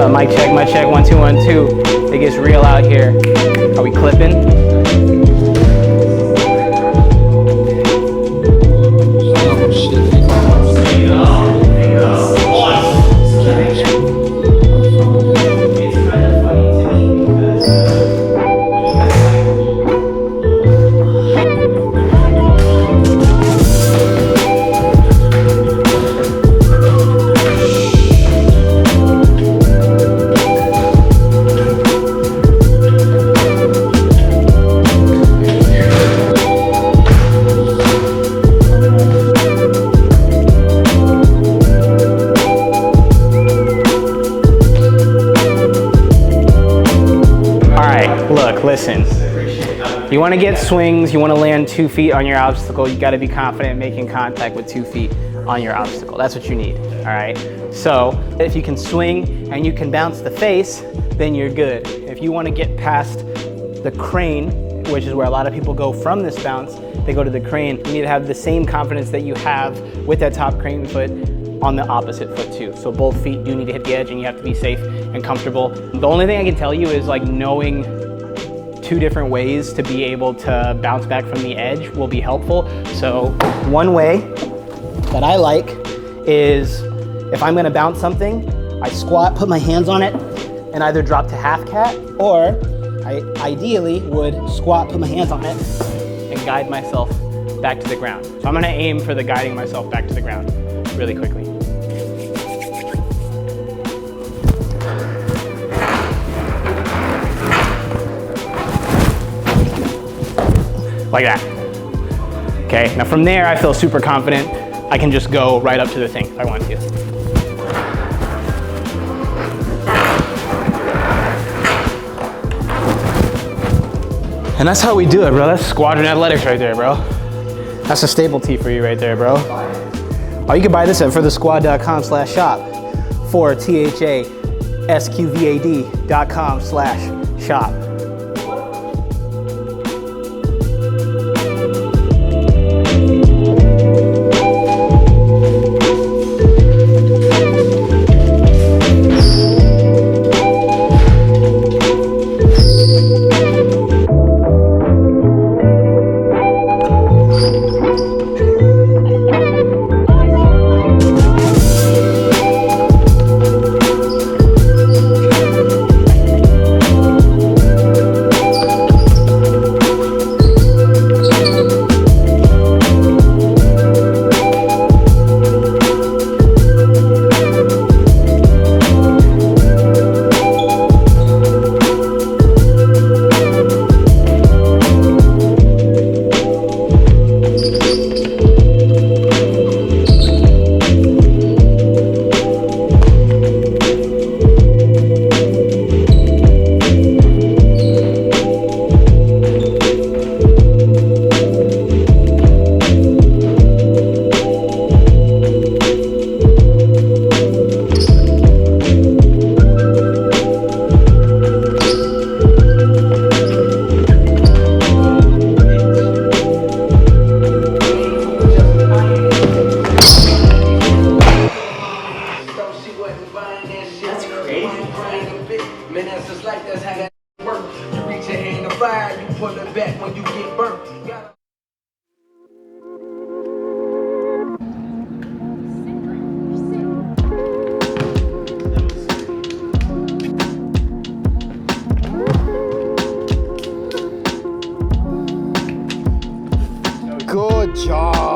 up? Mic check, 1 2 1 2. It gets real out here. Are we clipping? Look, listen, you want to get swings, you want to land 2 feet on your obstacle, you got to be confident making contact with 2 feet on your obstacle. That's what you need, all right? So if you can swing and you can bounce the face, then you're good. If you want to get past the crane, which is where a lot of people go from this bounce, they go to the crane, you need to have the same confidence that you have with that top crane foot on the opposite foot too. So both feet do need to hit the edge and you have to be safe and comfortable. The only thing I can tell you is like knowing 2 different ways to be able to bounce back from the edge will be helpful. So one way that I like is if I'm gonna bounce something, I squat, put my hands on it, and either drop to half cat, or I ideally would squat, put my hands on it, and guide myself back to the ground. So I'm gonna aim for the guiding myself back to the ground really quickly. Like that. Okay, now from there I feel super confident. I can just go right up to the thing if I want to. And that's how we do it, bro. That's squadron athletics right there, bro. That's a staple tee for you right there, bro. Oh, you can buy this at thaSqvad.com/shop for THASQVAD.com/shop. Good job.